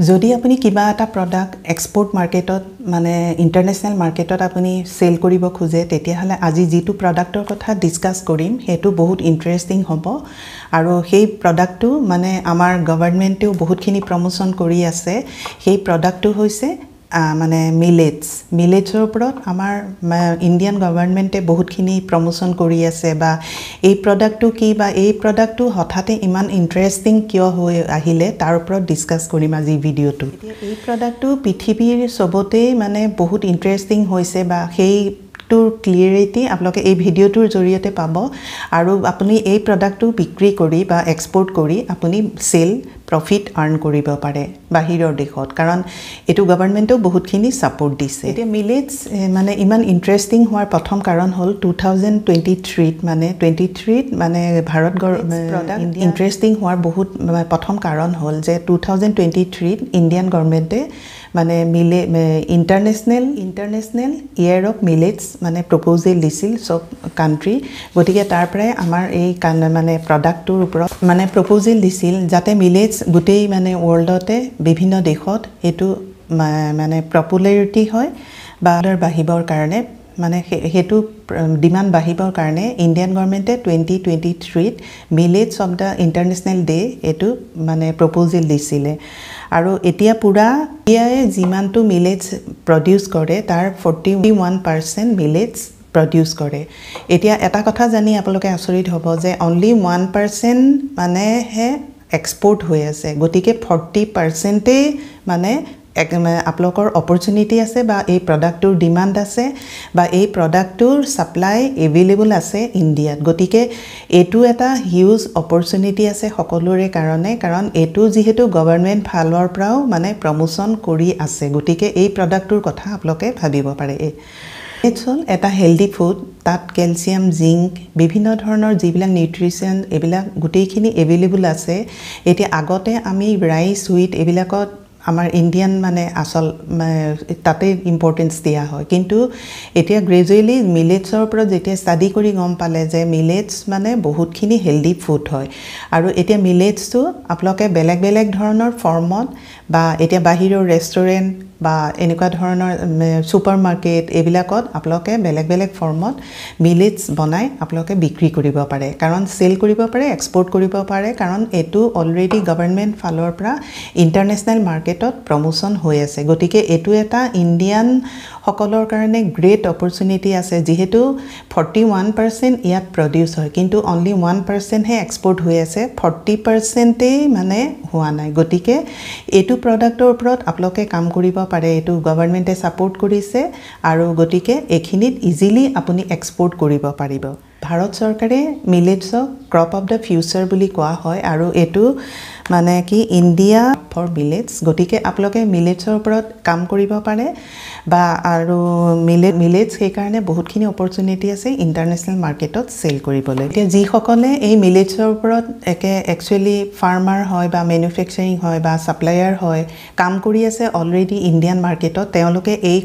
যদি আপুনি কিবা এটা প্ৰডাক্ট এক্সপোৰ্ট মাৰ্কেটত মানে ইন্টাৰনেশ্যনেল মাৰ্কেটত আপুনি সেল কৰিব খোজে তেতিয়া হলে আজি যেটো প্ৰডাক্টৰ কথা ডিসকাস কৰিম হেতু বহুত ইন্টাৰেষ্টিং হ'ব আৰু সেই প্ৰডাক্টটো মানে আমাৰ গভৰ্ণমেণ্টেও বহুতখিনি প্ৰমোশন কৰি আছে সেই প্ৰডাক্টটো হৈছে মানে মিলেটছৰ ওপৰত আমাৰ ইণ্ডিয়ান গভৰ্ণমেণ্টে বহুতখিনি প্ৰমোশন কৰি আছে বা এই প্ৰডাক্টটো কি বা এই প্ৰডাক্টটো হঠাতে ইমান ইন্টাৰেষ্টিং কিয় হৈ আহিলে তাৰ ওপৰত ডিসকাস কৰিম আজি ভিডিওটো এই প্ৰডাক্টটো পৃথিৱীৰ সবতে মানে বহুত ইন্টাৰেষ্টিং হৈছে বা সেই ক্লিয়াৰিটি আপোনালোকে এই ভিডিওটোৰ জৰিয়তে পাব আৰু আপুনি এই প্ৰডাক্টটো বিক্ৰী কৰি বা এক্সপোৰ্ট কৰি আপুনি সেল প্ৰফিট আৰ্ন কৰিব পাৰে বাহিৰৰ দেশত কাৰণ এটো গভৰ্ণমেণ্টেও বহুতখিনি সাপোৰ্ট দিছে এতিয়া মিলেটস মানে ইমান ইন্টাৰেষ্টিং হোৱাৰ প্ৰথম কাৰণ হল 2023 মানে ভাৰত প্ৰডাক্ট ইন্টাৰেষ্টিং হোৱাৰ বহুত প্ৰথম কাৰণ হল যে 2023 ইণ্ডিয়ান গভৰ্ণমেণ্টে মানে ইন্টাৰনেশ্যনেল ইয়াৰ অফ মিলেটস মানে প্ৰপ'জাল দিছিল সব কান্ট্ৰি গতিকে তাৰ পৰাই আমাৰ এই মানে প্ৰডাক্টৰ ওপৰত মানে প্ৰপ'জাল দিছিল যাতে মিলেটস গোটেই মানে ওয়াৰ্ল্ডতে বিভিন্ন দেশত এটো মানে পপুলাৰিটি হয় বা বাহিবৰ কাৰণে মানে হেতু ডিমান্ড বাহিবৰ কাৰণে ইণ্ডিয়ান গভৰ্ণমেণ্টে 2023 millets of the international day এটো মানে প্ৰপ'জাল দিছিলে আৰু এতিয়া পুৰা ইয়াই যিমানটো মিলেটস প্ৰডিউস কৰে তাৰ 41% মিলেটস প্ৰডিউস কৰে এতিয়া এটা কথা জানি আপোনালোকে আচৰিত হ'ব যে অনলি 1% মানে হে এক্সপোৰ্ট হৈ আছে গতিকে 40% মানে আপোনালোকৰ অপৰচুনিটি আছে বা এই প্ৰডাক্টৰ ডিমান্ড আছে বা এই প্ৰডাক্টৰ সাপ্লাই এভেইলেবল আছে ইণ্ডিয়াত গতিকে এটো এটা হিউজ অপৰচুনিটি আছে সকলোৰে কাৰণে কাৰণ এটো যেহেতু গভৰ্ণমেণ্ট ফালৰ পৰাও মানে প্ৰমোশন কৰি আছে গতিকে এই প্ৰডাক্টৰ কথা আপোনালোকে ভাবিব পাৰে মিলেটস হল এটা হেলদি ফুড তাত ক্যালসিয়াম জিংক বিভিন্ন ধৰণৰ যিবিলাক নিউট্ৰিশন এবিলাক গোটেইখিনি এভেইলেবল আছে এতিয়া আগতে আমি ৰাইস হুইট এবিলাকত আমাৰ ইণ্ডিয়ান মানে আসল তাতে ইম্পৰ্টেন্স দিয়া হয় কিন্তু এতিয়া গ্ৰেজুৱেলি মিলেটছৰ ওপৰত যেতিয়া ষ্টাডি কৰি গম পালে যে মিলেটছ মানে বহুতখিনি হেলদি ফুড হয় আৰু এতিয়া মিলেটছটো আপোনালোকে বেলেগ ধৰণৰ ফৰ্মত বা এতিয়া বাহিৰৰ ৰেষ্টুৰেণ্ট বা এনেকুৱা ধৰণৰ সুপাৰ মাৰ্কেট এবিলাকত আপোনালোকে বেলেগ ফৰ্মত মিলেটস বনাই আপোনালোকে বিক্ৰী কৰিব পাৰে কাৰণ সেল কৰিব পাৰে এক্সপোৰ্ট কৰিব পাৰে কাৰণ এটো অলৰেডি গভৰ্ণমেণ্ট ফালৰ পৰা ইন্টাৰনেশ্যনেল মাৰ্কেটত প্ৰমোশন হৈ আছে গতিকে এটো এটা ইণ্ডিয়ান সকলৰ কাৰণে গ্ৰেট অপৰচুনিটি আছে যেহেতু 41% ইয়াত প্ৰডিউস হয় কিন্তু অনলি 1% হে এক্সপোৰ্ট হৈ আছে 40% মানে হোৱা নাই গতিকে এটো প্ৰডাক্টৰ ওপৰত আপোনালোকে কাম কৰিব পাৰে এটো গভৰ্ণমেণ্টে সাপোৰ্ট কৰিছে আৰু গতিকে এখিনিত ইজিলি আপুনি এক্সপোৰ্ট কৰিব পাৰিব ভাৰত চৰকাৰে মিলেটছক ক্ৰপ অফ দা ফিউচাৰ বুলি কোৱা হয় আৰু এটো মানে কি ইণ্ডিয়া ফৰ মিলেটস গতিকে আপোনালোকে মিলেটছৰ ওপৰত কাম কৰিব পাৰে বা আৰু মিলেটস সেই কাৰণে বহুতখিনি অপৰচুনিটি আছে ইন্টাৰনেশ্যনেল মাৰ্কেটত সেল কৰিবলৈ এতিয়া যি সকলে এই মিলেটছৰ ওপৰত একচুয়ালি ফাৰ্মাৰ হয় বা ম্যানুফ্যাকচাৰিং হয় বা সাপ্লায়াৰ হয় কাম কৰি আছে অলৰেডি ইণ্ডিয়ান মাৰ্কেটত তেওঁলোকে এই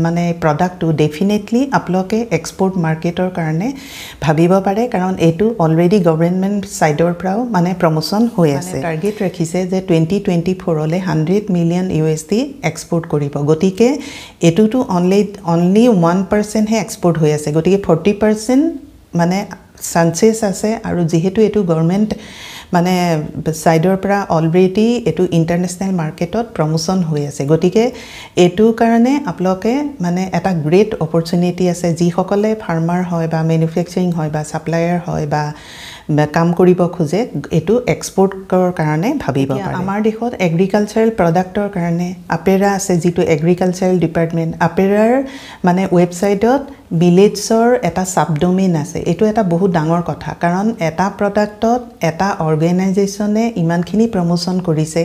মানে প্ৰডাক্টটো ডেফিনেটলি আপোনালোকে এক্সপোৰ্ট মাৰ্কেটৰ কাৰণে ভাবিব পাৰে কাৰণ এটো অলৰেডি গভৰ্ণমেণ্ট সাইডৰ পৰাও মানে প্ৰমোশন হৈ আছে টাৰ্গেট ৰাখিছে যে 2024 লে 100 মিলিয়ন USD এক্সপোৰ্ট কৰিব গতিকে এটোটো অনলি 1% হে এক্সপোৰ্ট হৈ আছে গতিকে 40% মানে চান্সেস আছে আৰু যেহেতু এটো গভৰ্ণমেণ্ট মানে সাইডৰ পৰা অলৰেডি এটো ইন্টাৰনেশ্যনেল মাৰ্কেটত প্ৰমোশন হৈ আছে গতিকে এটো কাৰণে আপোনালোকে মানে এটা গ্ৰেট অপৰচুনিটি আছে যি সকলে ফাৰ্মাৰ হয় বা ম্যানুফ্যাকচাৰিং হয় বা সাপ্লায়াৰ হয় বা কাম কৰিব খোজে এটো এক্সপোৰ্টৰ কাৰণে ভাবিব পাৰে আমাৰ দেশত এগ্ৰিকালচাৰাল প্ৰডাক্টৰ কাৰণে আপেৰা আছে যেটো এগ্ৰিকালচাৰাল ডিপাৰ্টমেন্ট আপেৰাৰ মানে ৱেবসাইটত মিলেটছৰ এটা সাবডোমেইন আছে এটো এটা বহুত ডাঙৰ কথা কাৰণ এটা প্ৰডাক্টত এটা অৰ্গানাইজেচনে ইমানখিনি প্ৰমোশন কৰিছে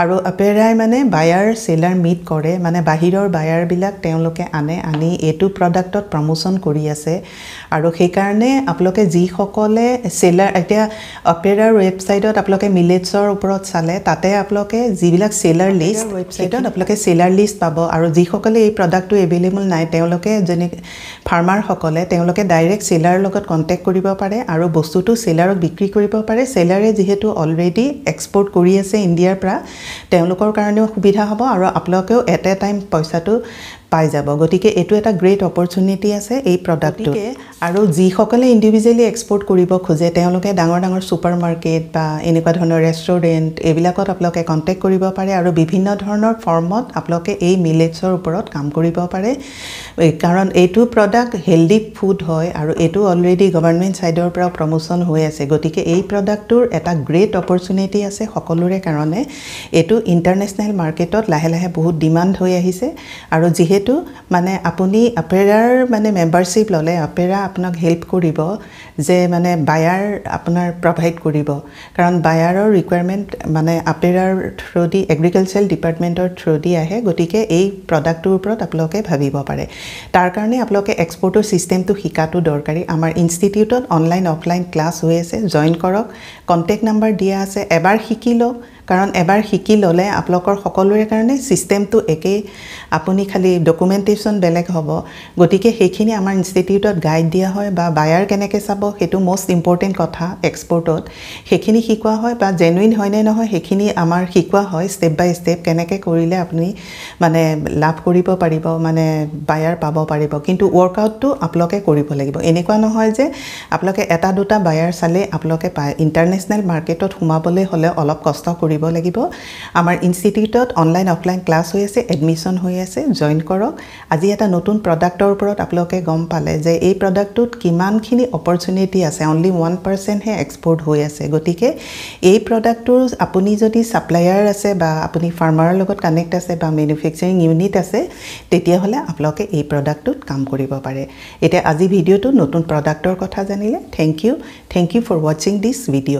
আৰু আপেৰাই মানে বায়াৰ সেলাৰ মিট কৰে মানে বাহিৰৰ বায়াৰ বিলাক তেওঁলোকে আনি এটো প্ৰডাক্টত প্ৰমোশন কৰি আছে আৰু সেই কাৰণে আপোনালোকে যি সকলে সেলাৰ এতিয়া আপেৰাৰ ৱেবসাইটত আপোনালোকে মিলেটছৰ ওপৰত চালে তাতে আপোনালোকে যিবিলাক সেলাৰ লিষ্ট ৱেবসাইটত আপোনালোকে সেলাৰ লিষ্ট পাব আৰু যি সকলে এই প্ৰডাক্টটো এভেইলেবল নাই তেওঁলোকে যেনে ফাৰ্মাৰসকলে তেওঁলোকে ডাইৰেক্ট সেলাৰৰ লগত কন্টেক্ট কৰিব পাৰে আৰু বস্তুটো সেলাৰক বিক্ৰী কৰিব পাৰে সেলাৰে যেহেতু অলৰেডি এক্সপোৰ্ট কৰি আছে ইণ্ডিয়াৰ পৰা তেওঁলোকৰ কাৰণেও সুবিধা হ'ব আৰু আপোনালোকেও এট এ টাইম পইচাটো পাই যাব গতিকে এটো এটা গ্ৰেট অপৰচুনিটি আছে এই প্ৰডাক্টটো আৰু যিসকলে ইন্ডিভিজুৱেলি এক্সপোৰ্ট কৰিব খোজে তেওঁলোকে ডাঙৰ ডাঙৰ সুপাৰমাৰ্কেট বা এনেকুৱা ধৰণৰ ৰেষ্টুৰেণ্ট এবিলাকত আপোনালোকে কন্টেক্ট কৰিব পাৰে আৰু বিভিন্ন ধৰণৰ ফৰ্মত আপোনালোকে এই মিলেটছৰ ওপৰত কাম কৰিব পাৰে কাৰণ এইটো প্ৰডাক্ট হেলদি ফুড হয় আৰু এটো অলৰেডি গভৰ্ণমেণ্ট সাইডৰ পৰা প্ৰমোচন হৈ আছে গতিকে এই প্ৰডাক্টৰ এটা গ্ৰেট অপৰচুনিটি আছে সকলোৰে কাৰণে এটো ইন্টাৰনেশ্যনেল মাৰ্কেটত লাহে লাহে বহুত ডিমান্ড হৈ আহিছে আৰু যেহেতু মানে আপুনি আপেৰাৰ মানে মেম্বাৰশিপ ললে আপেৰা আপোনাক হেল্প কৰিব যে মানে বায়াৰ আপোনাৰ প্ৰভাইড কৰিব কাৰণ বায়াৰৰ ৰিকুৱাৰমেন্ট মানে আপেৰাৰ থ্ৰুদি এগ্ৰিকালচাৰাল ডিপাৰ্টমেন্টৰ থ্ৰুদি আহে গতিকে এই প্ৰডাক্টৰ ওপৰত আপোনালোকে ভাবিব পাৰে তাৰ কাৰণে আপোনালোকে এক্সপোৰ্টৰ সিস্টেমটো শিকাটো দৰকাৰী আমাৰ ইনষ্টিটিউটত অনলাইন অফলাইন ক্লাছ হৈ আছে জয়েন কৰক কন্টেক্ট নাম্বাৰ দিয়া আছে এবাৰ শিকিলো কাৰণ এবাৰ শিকি ললে আপোনালোকৰ সকলোৰে কাৰণে সিস্টেমটো একে আপুনি খালি ডকুমেন্টেশন বেলেগ হ'ব গতিকে সেইখিনি আমাৰ ইনষ্টিটিউটত গাইড দিয়া হয় বা বায়াৰ কেনেকৈ চাব হেতু মোস্ট ইম্পৰ্টেন্ট কথা এক্সপোৰ্টত সেইখিনি শিকোৱা হয় বা জেনুইন হয় নে নহয় সেইখিনি আমাৰ শিকোৱা হয় স্টেপ বাই স্টেপ কেনেকৈ কৰিলে আপুনি মানে লাভ কৰিব পাৰিব মানে বায়াৰ পাব পাৰিব কিন্তু ওয়াৰ্কআউটটো আপোনালোকে কৰিব লাগিব এনেকুৱা নহয় যে আপোনালোকে এটা দুটা বায়াৰ চালে আপোনালোকে ইন্টাৰনেশ্যনেল মাৰ্কেটত সোমাবলৈ হলে অলপ কষ্ট কৰিব লাগিব আমাৰ ইনষ্টিটিউটত অনলাইন অফলাইন ক্লাছ হৈ আছে এডমিশন হৈ আছে জয়েন কৰক আজি এটা নতুন প্ৰডাক্টৰ ওপৰত আপোনালোকে গম পালে যে এই প্ৰডাক্টটোত কিমানখিনি অপৰচুনিটি আছে অনলি 1% হে এক্সপোৰ্ট হৈ আছে গতিকে এই প্ৰডাক্টৰ আপুনি যদি সাপ্লায়াৰ আছে বা আপুনি ফাৰ্মাৰৰ লগত কানেক্ট আছে বা ম্যানুফ্যাকচাৰিং ইউনিট আছে তেতিয়া হলে আপোনালোকে এই প্ৰডাক্টটোত কাম কৰিব পাৰে এটা আজি ভিডিওটো নতুন প্ৰডাক্টৰ কথা জানিলে thank you for watching this video